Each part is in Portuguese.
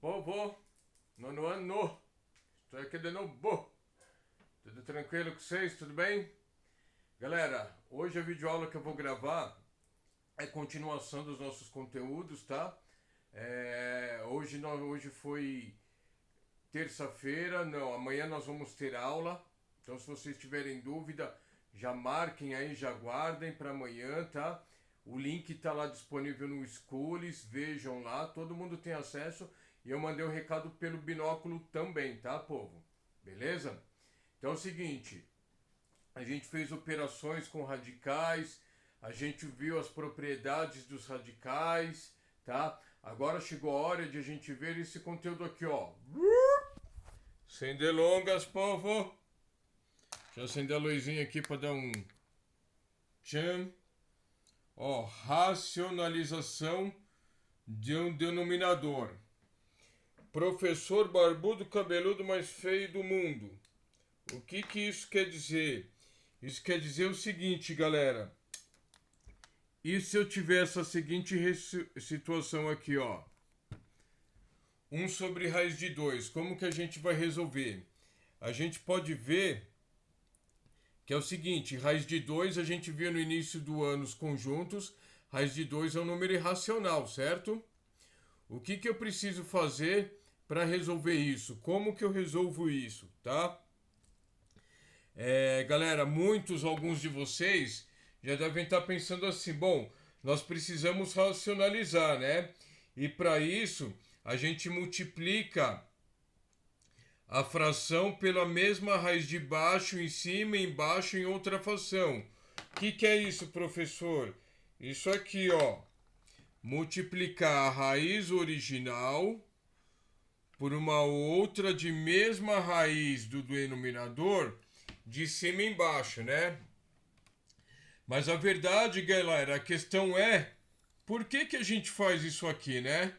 Povo, nono ano, estou aqui de novo. Tudo tranquilo com vocês? Tudo bem? Galera, hoje a videoaula que eu vou gravar é continuação dos nossos conteúdos, tá? Hoje foi terça-feira, não, amanhã nós vamos ter aula. Então se vocês tiverem dúvida, já marquem aí, já guardem para amanhã, tá? O link está lá disponível no Schools, vejam lá, todo mundo tem acesso. E eu mandei um recado pelo binóculo também, tá, povo? Beleza? Então é o seguinte, a gente fez operações com radicais, a gente viu as propriedades dos radicais, tá? Agora chegou a hora de a gente ver esse conteúdo aqui, ó. Sem delongas, povo. Deixa eu acender a luzinha aqui para dar um tchan. Ó, racionalização de um denominador. Professor barbudo cabeludo mais feio do mundo. O que isso quer dizer? Isso quer dizer o seguinte, galera. E se eu tiver essa seguinte situação aqui, ó. 1 sobre raiz de 2. Como que a gente vai resolver? A gente pode ver que é o seguinte. Raiz de 2 a gente viu no início do ano os conjuntos. Raiz de 2 é um número irracional, certo? O que eu preciso fazer para resolver isso? Como que eu resolvo isso, tá? Galera, alguns de vocês já devem estar pensando assim, bom, nós precisamos racionalizar, né? E para isso, a gente multiplica a fração pela mesma raiz de baixo em cima e embaixo em outra fração. O que é isso, professor? Isso aqui, ó. Multiplicar a raiz original por uma outra de mesma raiz do denominador de cima e embaixo, né? Mas a verdade, galera, a questão é por que a gente faz isso aqui, né?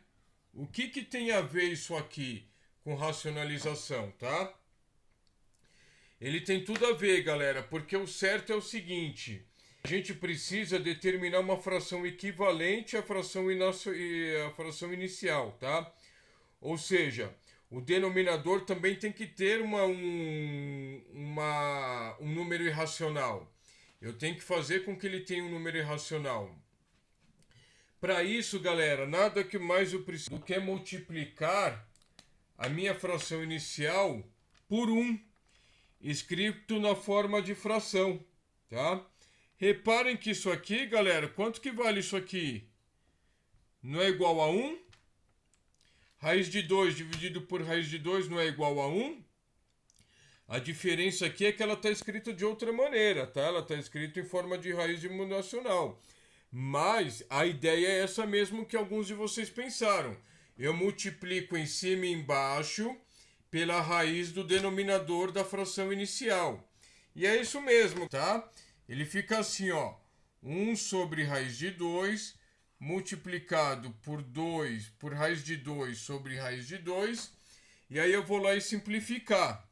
O que tem a ver isso aqui com racionalização, tá? Ele tem tudo a ver, galera, porque o certo é o seguinte: a gente precisa determinar uma fração equivalente à fração inicial, tá? Ou seja, o denominador também tem que ter um número irracional. Eu tenho que fazer com que ele tenha um número irracional. Para isso, galera, nada que mais eu preciso do que multiplicar a minha fração inicial por 1, escrito na forma de fração, tá? Reparem que isso aqui, galera, quanto que vale isso aqui? Não é igual a 1? Raiz de 2 dividido por raiz de 2 não é igual a 1? A diferença aqui é que ela está escrita de outra maneira, tá? Ela está escrita em forma de raiz dimensional. Mas a ideia é essa mesmo que alguns de vocês pensaram. Eu multiplico em cima e embaixo pela raiz do denominador da fração inicial. E é isso mesmo, tá? Ele fica assim, ó. 1 sobre raiz de 2 multiplicado por 2 por raiz de 2 sobre raiz de 2. E aí eu vou lá e simplificar.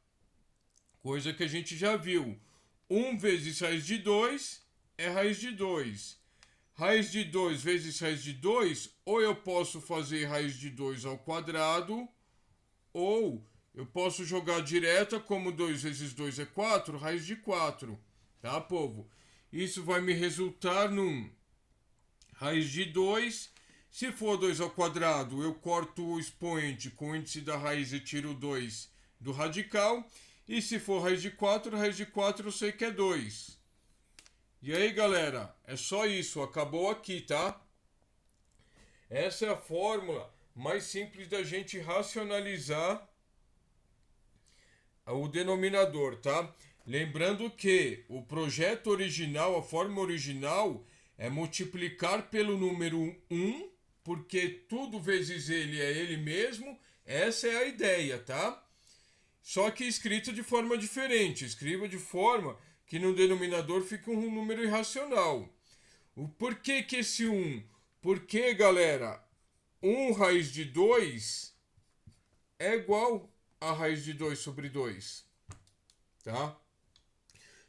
Coisa que a gente já viu. 1 vezes raiz de 2 é raiz de 2. Raiz de 2 vezes raiz de 2, ou eu posso fazer raiz de 2 ao quadrado, ou eu posso jogar direta, como 2 vezes 2 é 4, raiz de 4. Tá, povo? Isso vai me resultar num raiz de 2. Se for 2 ao quadrado, eu corto o expoente com o índice da raiz e tiro 2 do radical. E se for raiz de 4 eu sei que é 2. E aí, galera, é só isso, acabou aqui, tá? Essa é a fórmula mais simples da gente racionalizar o denominador, tá? Lembrando que o projeto original, a forma original, é multiplicar pelo número 1, porque tudo vezes ele é ele mesmo. Essa é a ideia, tá? Só que escrito de forma diferente. Escreva de forma que no denominador fica um número irracional. O porquê que esse 1? Porque, galera, 1 raiz de 2 é igual a raiz de 2 sobre 2. Tá?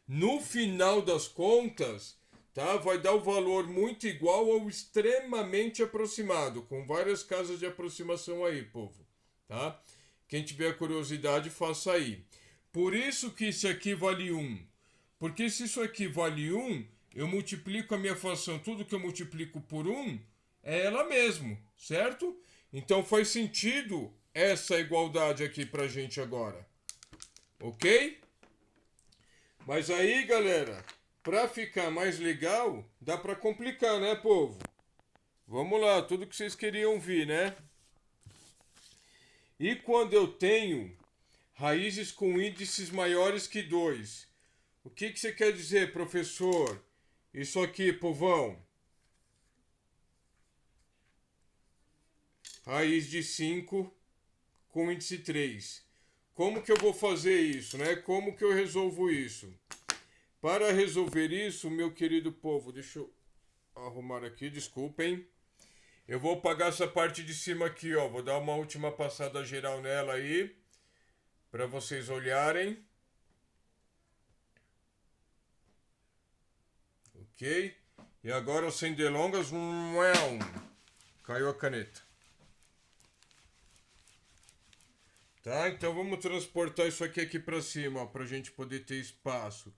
No final das contas, tá? Vai dar o valor muito igual ao extremamente aproximado, com várias casas de aproximação aí, povo. tá? Quem tiver curiosidade, faça aí. Por isso que isso aqui vale 1. Porque se isso aqui vale 1, eu multiplico a minha fração, tudo que eu multiplico por 1 é ela mesmo, certo? Então faz sentido essa igualdade aqui pra gente agora. Ok? Mas aí, galera, pra ficar mais legal, dá pra complicar, né, povo? Vamos lá, tudo que vocês queriam ouvir, né? E quando eu tenho raízes com índices maiores que 2, o que você quer dizer, professor? Isso aqui, povão. Raiz de 5 com índice 3. Como que eu vou fazer isso, né? Como que eu resolvo isso? Para resolver isso, meu querido povo, deixa eu arrumar aqui, desculpem. Eu vou apagar essa parte de cima aqui, ó. Vou dar uma última passada geral nela aí, para vocês olharem. Ok? E agora, sem delongas, caiu a caneta. Tá? Então vamos transportar isso aqui para cima, para a gente poder ter espaço.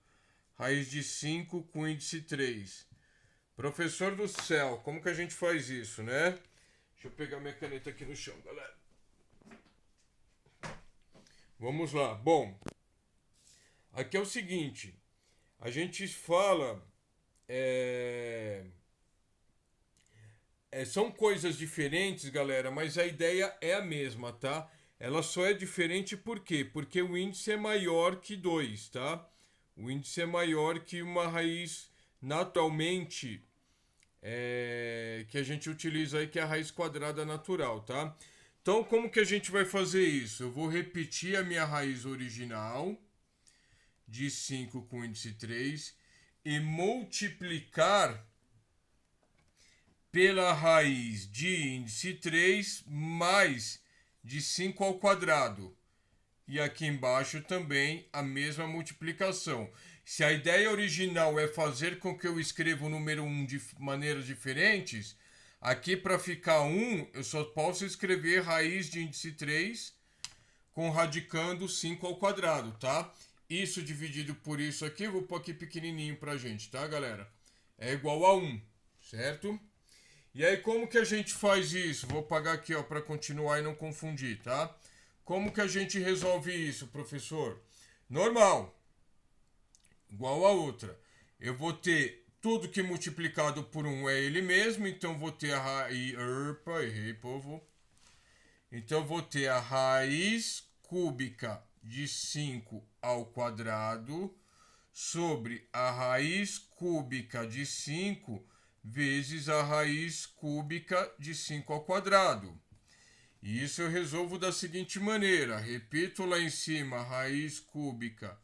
Raiz de 5 com índice 3. Professor do céu, como que a gente faz isso, né? Deixa eu pegar minha caneta aqui no chão, galera. Vamos lá. Bom, aqui é o seguinte. A gente fala... são coisas diferentes, galera, mas a ideia é a mesma, tá? Ela só é diferente por quê? Porque o índice é maior que 2, tá? O índice é maior que uma raiz naturalmente que a gente utiliza aí, que é a raiz quadrada natural, tá? Então, como que a gente vai fazer isso? Eu vou repetir a minha raiz original de 5 com índice 3 e multiplicar pela raiz de índice 3 mais de 5 ao quadrado. E aqui embaixo também a mesma multiplicação. Se a ideia original é fazer com que eu escreva o número 1 de maneiras diferentes, aqui para ficar 1, eu só posso escrever raiz de índice 3 com radicando 5 ao quadrado, tá? Isso dividido por isso aqui, eu vou pôr aqui pequenininho pra gente, tá, galera? É igual a 1, certo? E aí, como que a gente faz isso? Vou apagar aqui, ó, para continuar e não confundir, tá? Como que a gente resolve isso, professor? Normal. Igual a outra. Eu vou ter tudo que multiplicado por 1 é ele mesmo, então vou ter a raiz... errei, povo. Então, vou ter a raiz cúbica de 5 ao quadrado sobre a raiz cúbica de 5 vezes a raiz cúbica de 5 ao quadrado. E isso eu resolvo da seguinte maneira. Repito lá em cima a raiz cúbica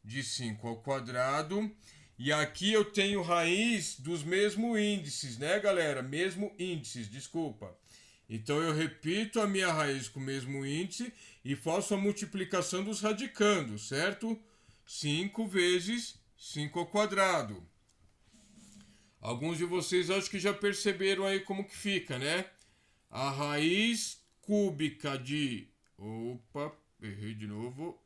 de 5 ao quadrado. E aqui eu tenho raiz dos mesmos índices, né, galera? Mesmo índices, desculpa. Então eu repito a minha raiz com o mesmo índice e faço a multiplicação dos radicandos, certo? 5 vezes 5 ao quadrado. Alguns de vocês acho que já perceberam aí como que fica, né? A raiz cúbica de... Opa, errei de novo.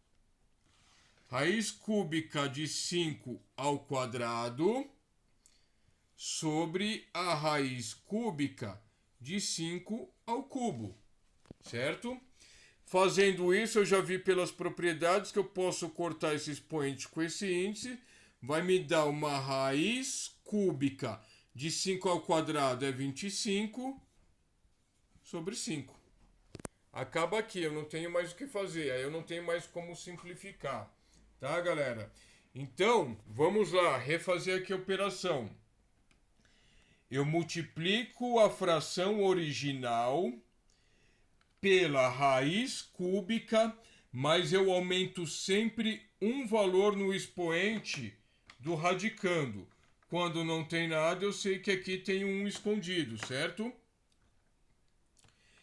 Raiz cúbica de 5 ao quadrado sobre a raiz cúbica de 5 ao cubo, certo? Fazendo isso, eu já vi pelas propriedades que eu posso cortar esse expoente com esse índice. Vai me dar uma raiz cúbica de 5 ao quadrado é 25 sobre 5. Acaba aqui, eu não tenho mais o que fazer, aí eu não tenho mais como simplificar, tá, galera? Então, vamos lá, refazer aqui a operação. Eu multiplico a fração original pela raiz cúbica, mas eu aumento sempre um valor no expoente do radicando. Quando não tem nada, eu sei que aqui tem um escondido, certo?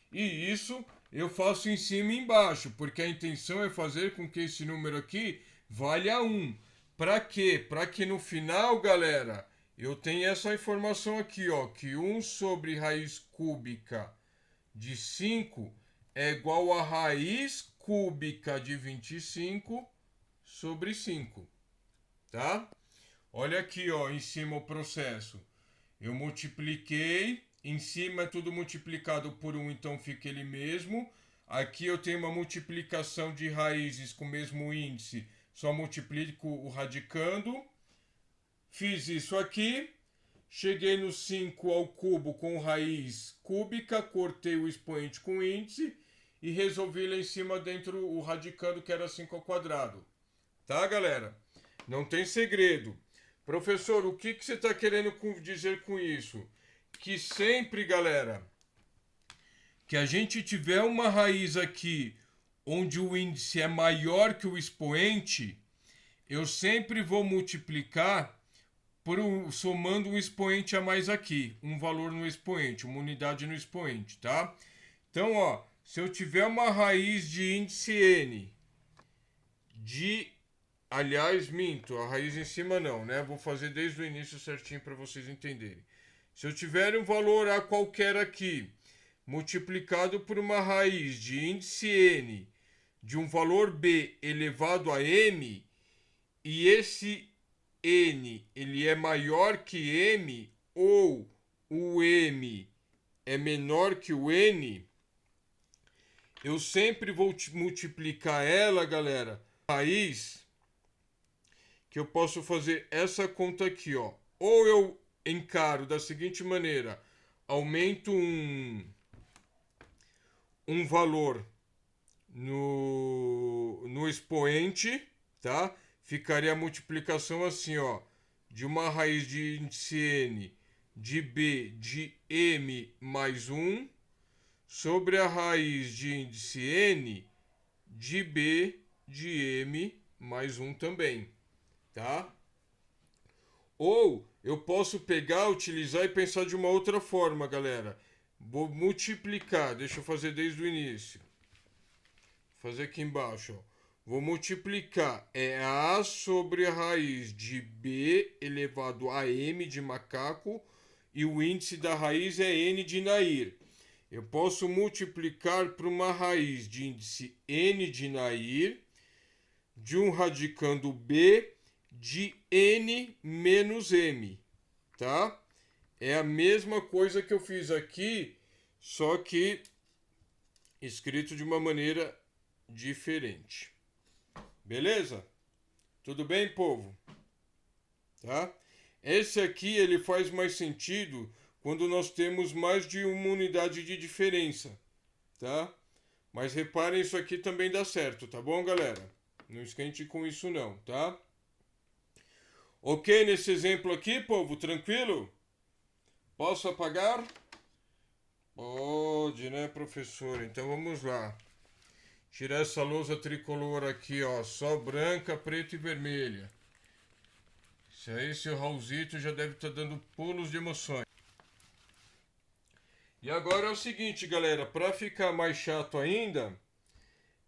E isso eu faço em cima e embaixo, porque a intenção é fazer com que esse número aqui valha 1. Para quê? Para que no final, galera, eu tenha essa informação aqui, ó, que 1 sobre raiz cúbica de 5 é igual a raiz cúbica de 25 sobre 5, tá? Olha aqui, ó, em cima o processo. Eu multipliquei, em cima é tudo multiplicado por 1, então fica ele mesmo. Aqui eu tenho uma multiplicação de raízes com o mesmo índice, só multiplico o radicando. Fiz isso aqui, cheguei no 5 ao cubo com raiz cúbica, cortei o expoente com índice e resolvi lá em cima dentro o radicando que era 5 ao quadrado. Tá, galera? Não tem segredo. Professor, o que você está querendo dizer com isso? Que sempre, galera, que a gente tiver uma raiz aqui onde o índice é maior que o expoente, eu sempre vou multiplicar somando um expoente a mais aqui, um valor no expoente, uma unidade no expoente, tá? Então, ó, se eu tiver uma raiz de índice n aliás, minto, a raiz em cima não, né? Vou fazer desde o início certinho para vocês entenderem. Se eu tiver um valor a qualquer aqui, multiplicado por uma raiz de índice n de um valor b elevado a m, e esse n ele é maior que m, ou o m é menor que o n, eu sempre vou multiplicar ela, galera, raiz, que eu posso fazer essa conta aqui, ó. Ou eu encaro da seguinte maneira, aumento um valor no expoente, tá? Ficaria a multiplicação assim, ó, de uma raiz de índice n de b de m mais 1 sobre a raiz de índice n de b de m mais 1 também, tá? Ou eu posso pegar, utilizar e pensar de uma outra forma, galera. Vou multiplicar, deixa eu fazer desde o início. Vou fazer aqui embaixo, ó. Vou multiplicar a sobre a raiz de b elevado a m de macaco e o índice da raiz é n de Nair. Eu posso multiplicar por uma raiz de índice n de Nair de um radicando b de n menos m, tá? É a mesma coisa que eu fiz aqui, só que escrito de uma maneira diferente. Beleza? Tudo bem, povo? Tá? Esse aqui ele faz mais sentido quando nós temos mais de uma unidade de diferença, tá? Mas reparem, isso aqui também dá certo, tá bom, galera? Não esquente com isso não, tá? Ok, nesse exemplo aqui, povo, tranquilo? Posso apagar? Pode, né, professor? Então vamos lá. Tirar essa lousa tricolor aqui, ó, só branca, preta e vermelha. Isso aí, seu Raulzito já deve estar dando pulos de emoções. E agora é o seguinte, galera, para ficar mais chato ainda,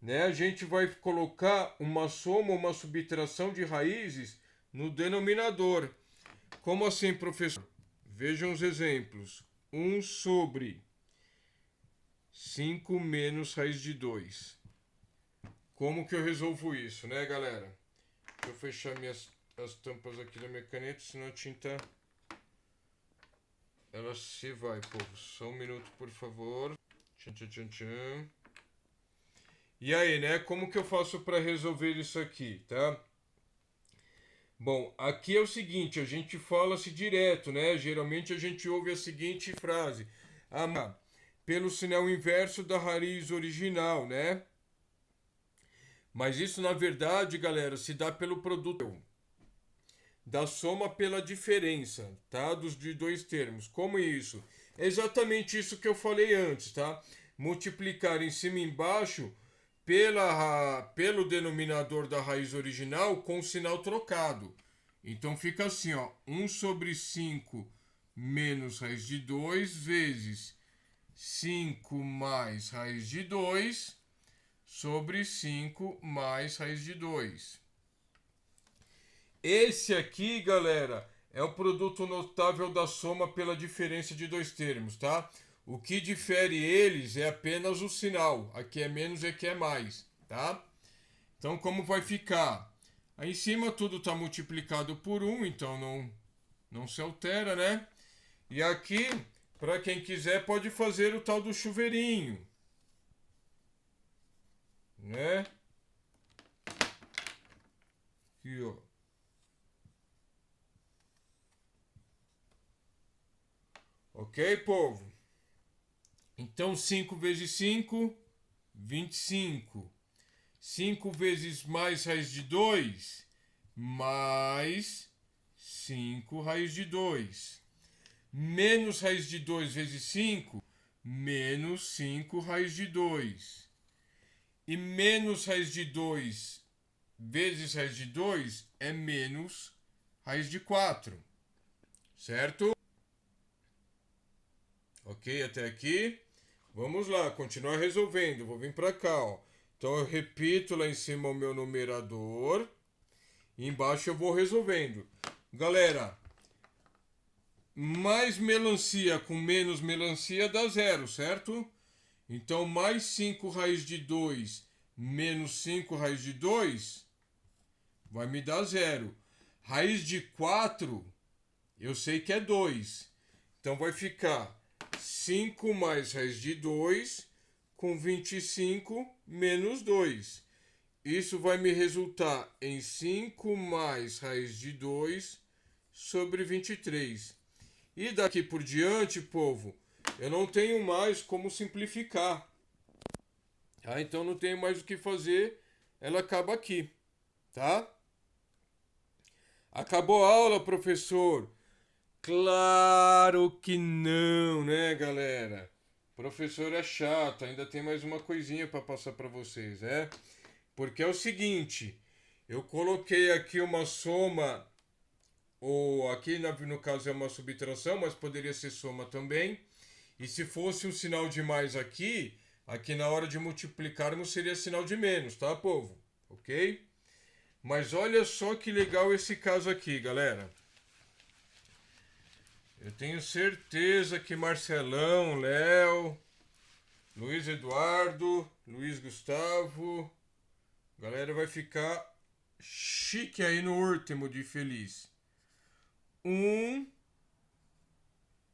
né, a gente vai colocar uma soma, uma subtração de raízes no denominador. Como assim, professor? Vejam os exemplos. 1 sobre 5 menos raiz de 2. Como que eu resolvo isso, né, galera? Deixa eu fechar as tampas aqui da minha caneta, senão a tinta ela se vai, povo. Só um minuto, por favor. Tchan, tchan, tchan, tchan. E aí, né? Como que eu faço para resolver isso aqui, tá? Bom, aqui é o seguinte, a gente fala-se direto, né? Geralmente a gente ouve a seguinte frase: pelo sinal inverso da raiz original, né? Mas isso, na verdade, galera, se dá pelo produto da soma pela diferença, tá? De dois termos. Como isso? É exatamente isso que eu falei antes, tá? Multiplicar em cima e embaixo pelo denominador da raiz original com o sinal trocado. Então fica assim, ó, 1 sobre 5 menos raiz de 2 vezes 5 mais raiz de 2 sobre 5 mais raiz de 2. Esse aqui, galera, é o produto notável da soma pela diferença de dois termos, tá? O que difere eles é apenas o sinal. Aqui é menos e aqui é mais, tá? Então, como vai ficar? Aí em cima tudo está multiplicado por 1, então não se altera, né? E aqui, para quem quiser, pode fazer o tal do chuveirinho, né? Aqui, ó. Ok, povo? Então, 5 vezes 5, 25. 5 vezes mais raiz de 2, mais 5 raiz de 2. Menos raiz de 2 vezes 5, menos 5 raiz de 2. E menos raiz de 2 vezes raiz de 2 é menos raiz de 4. Certo? Ok, até aqui. Vamos lá, continuar resolvendo. Vou vir para cá, ó. Então eu repito lá em cima o meu numerador. E embaixo eu vou resolvendo. Galera, mais melancia com menos melancia dá 0, certo? Então mais 5 raiz de 2 menos 5 raiz de 2 vai me dar 0. Raiz de 4 eu sei que é 2. Então vai ficar 5 mais raiz de 2 com 25 menos 2. Isso vai me resultar em 5 mais raiz de 2 sobre 23. E daqui por diante, povo, eu não tenho mais como simplificar. Ah, então não tenho mais o que fazer, ela acaba aqui, tá? Acabou a aula, professor? Claro que não, né, galera? Professor é chato, ainda tem mais uma coisinha para passar para vocês, né? Porque é o seguinte, eu coloquei aqui uma soma, ou aqui no caso é uma subtração, mas poderia ser soma também. E se fosse um sinal de mais aqui, aqui na hora de multiplicarmos seria sinal de menos, tá, povo? Ok? Mas olha só que legal esse caso aqui, galera. Eu tenho certeza que Marcelão, Léo, Luiz Eduardo, Luiz Gustavo, a galera vai ficar chique aí no último de feliz. 1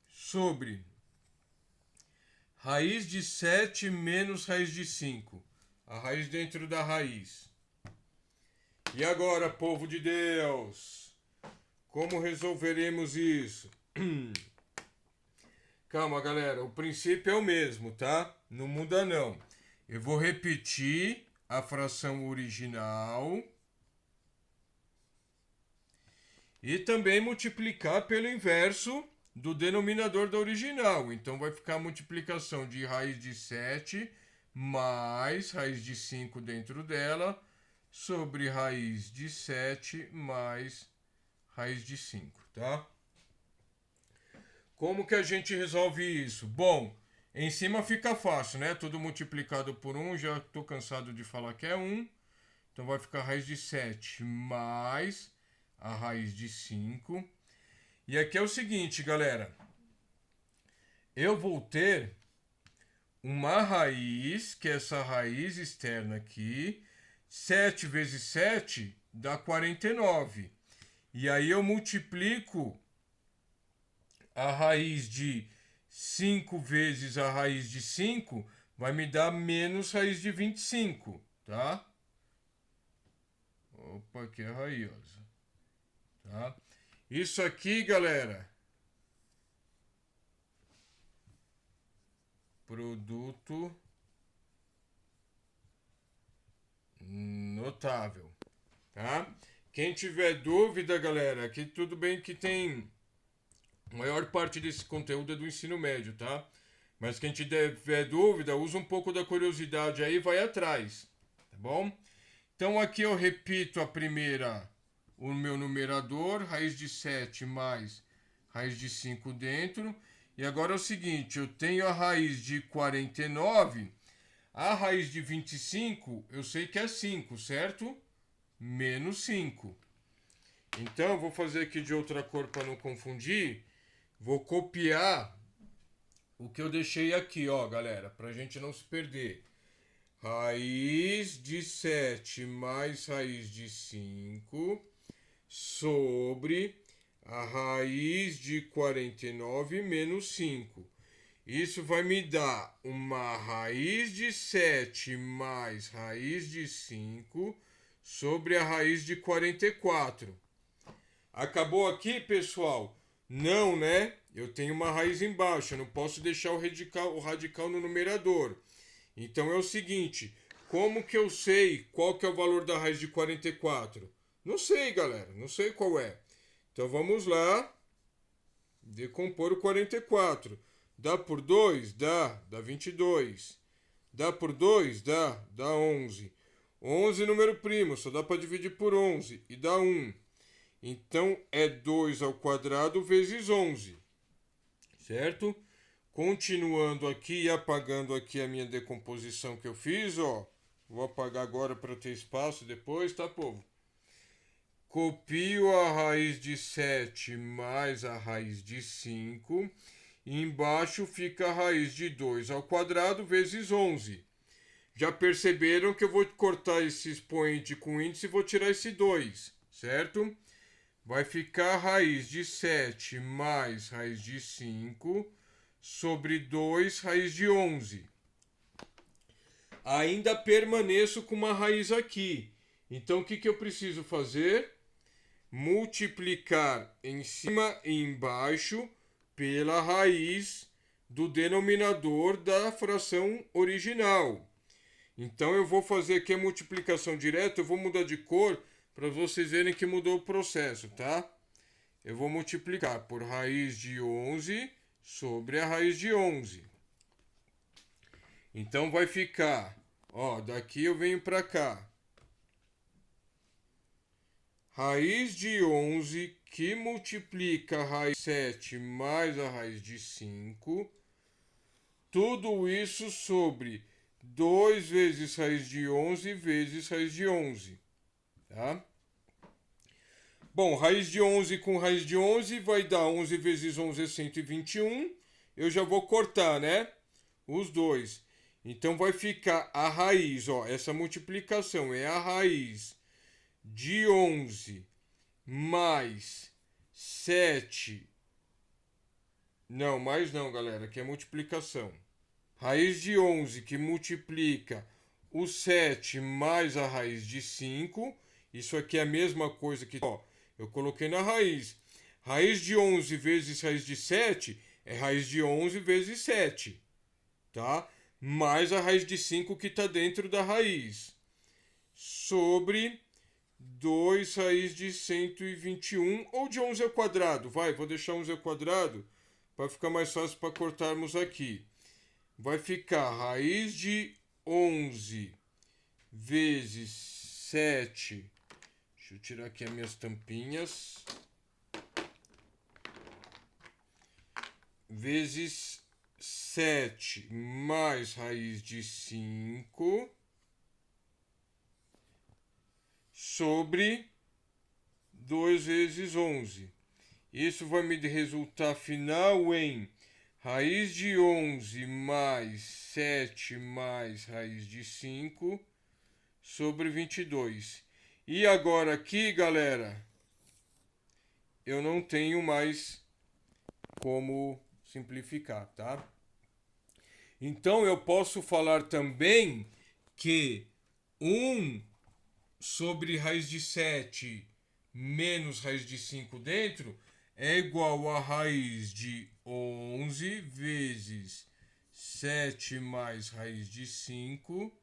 sobre raiz de 7 menos raiz de 5. A raiz dentro da raiz. E agora, povo de Deus? Como resolveremos isso? Calma, galera. O princípio é o mesmo, tá? Não muda, não. Eu vou repetir a fração original e também multiplicar pelo inverso do denominador da original. Então vai ficar a multiplicação de raiz de 7 mais raiz de 5 dentro dela sobre raiz de 7 mais raiz de 5, tá? Como que a gente resolve isso? Bom, em cima fica fácil, né? Tudo multiplicado por 1, já estou cansado de falar que é 1. Então vai ficar raiz de 7 mais a raiz de 5. E aqui é o seguinte, galera. Eu vou ter uma raiz, que é essa raiz externa aqui. 7 vezes 7 dá 49. E aí eu multiplico a raiz de 5 vezes a raiz de 5, vai me dar menos raiz de 25, tá? Opa, que é raiz, tá? Isso aqui, galera, produto notável, tá? Quem tiver dúvida, galera, aqui tudo bem que tem... A maior parte desse conteúdo é do ensino médio, tá? Mas quem tiver dúvida, usa um pouco da curiosidade aí e vai atrás, tá bom? Então aqui eu repito a primeira, o meu numerador, raiz de 7 mais raiz de 5 dentro. E agora é o seguinte, eu tenho a raiz de 49, a raiz de 25, eu sei que é 5, certo? Menos 5. Então eu vou fazer aqui de outra cor para não confundir. Vou copiar o que eu deixei aqui, ó, galera, pra gente não se perder. Raiz de 7 mais raiz de 5 sobre a raiz de 49 menos 5. Isso vai me dar uma raiz de 7 mais raiz de 5 sobre a raiz de 44. Acabou aqui, pessoal? Não, né? Eu tenho uma raiz embaixo, eu não posso deixar o radical no numerador. Então é o seguinte, como que eu sei qual que é o valor da raiz de 44? Não sei, galera, não sei qual é. Então vamos lá, decompor o 44. Dá por 2? Dá 22. Dá por 2? Dá 11. 11 número primo, só dá para dividir por 11 e dá 1. Então é 2 ao quadrado vezes 11, certo? Continuando aqui e apagando aqui a minha decomposição que eu fiz, ó. Vou apagar agora para ter espaço depois, tá, povo? Copio a raiz de 7 mais a raiz de 5. E embaixo fica a raiz de 2 ao quadrado vezes 11. Já perceberam que eu vou cortar esse expoente com índice e vou tirar esse 2, certo? Vai ficar a raiz de 7 mais raiz de 5 sobre 2 raiz de 11. Ainda permaneço com uma raiz aqui. Então o que eu preciso fazer? Multiplicar em cima e embaixo pela raiz do denominador da fração original. Então eu vou fazer aqui a multiplicação direta, eu vou mudar de cor para vocês verem que mudou o processo, tá? Eu vou multiplicar por raiz de 11 sobre a raiz de 11. Então vai ficar, ó, daqui eu venho para cá. Raiz de 11 que multiplica a raiz de 7 mais a raiz de 5. Tudo isso sobre 2 vezes raiz de 11 vezes raiz de 11. Tá? Bom, raiz de 11 com raiz de 11 vai dar 11 vezes 11 é 121. Eu já vou cortar, né? Os dois. Então vai ficar a raiz, ó, essa multiplicação é a raiz de 11 mais 7. Não, mais não, galera, que é multiplicação. Raiz de 11 que multiplica o 7 mais a raiz de 5. Isso aqui é a mesma coisa que, ó, eu coloquei na raiz. Raiz de 11 vezes raiz de 7 é raiz de 11 vezes 7, tá? Mais a raiz de 5 que está dentro da raiz. Sobre 2 raiz de 121 ou de 11 ao quadrado. Vai, vou deixar 11 ao quadrado para ficar mais fácil para cortarmos aqui. Vai ficar raiz de 11 vezes 7. Deixa eu tirar aqui as minhas tampinhas. Vezes 7 mais raiz de 5 sobre 2 vezes 11. Isso vai me resultar final em raiz de 11 mais 7 mais raiz de 5 sobre 22. E agora aqui, galera, eu não tenho mais como simplificar, tá? Então eu posso falar também que 1 sobre raiz de 7 menos raiz de 5 dentro é igual a raiz de 11 vezes 7 mais raiz de 5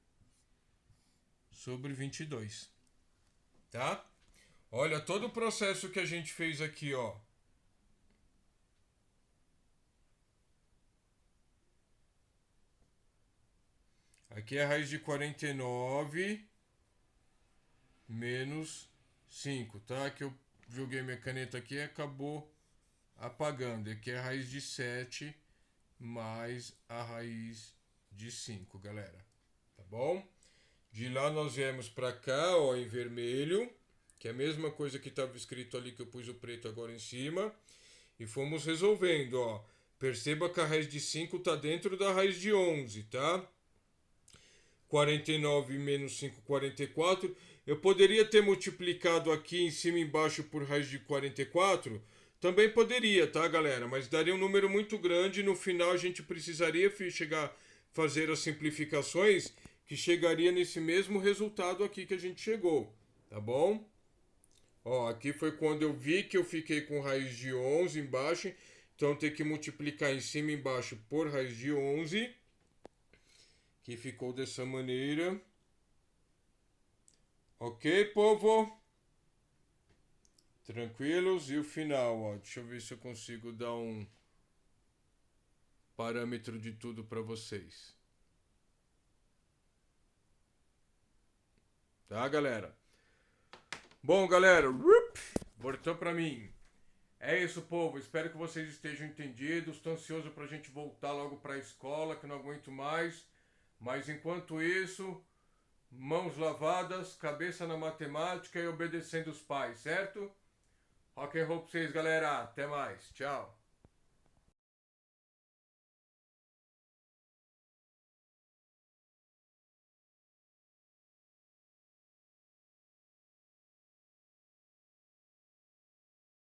sobre 22. Tá? Olha todo o processo que a gente fez aqui, ó. Aqui é a raiz de 49 menos 5, tá? Que eu joguei minha caneta aqui e acabou apagando. Aqui é a raiz de 7 mais a raiz de 5, galera. Tá bom? De lá nós viemos para cá, ó, em vermelho, que é a mesma coisa que estava escrito ali que eu pus o preto agora em cima. E fomos resolvendo, ó. Perceba que a raiz de 5 está dentro da raiz de 11, tá? 49 menos 5, 44. Eu poderia ter multiplicado aqui em cima e embaixo por raiz de 44. Também poderia, tá, galera? Mas daria um número muito grande e no final a gente precisaria fazer as simplificações que chegaria nesse mesmo resultado aqui que a gente chegou, tá bom? Ó, aqui foi quando eu vi que eu fiquei com raiz de 11 embaixo, então tem que multiplicar em cima e embaixo por raiz de 11, que ficou dessa maneira. Ok, povo? Tranquilos? E o final, ó. Deixa eu ver se eu consigo dar um parâmetro de tudo para vocês. Tá, galera? Bom, galera, voltou para mim. É isso, povo. Espero que vocês estejam entendidos. Estou ansioso para a gente voltar logo para a escola, que não aguento mais. Mas enquanto isso, mãos lavadas, cabeça na matemática e obedecendo os pais, certo? Rock and roll pra vocês, galera. Até mais. Tchau.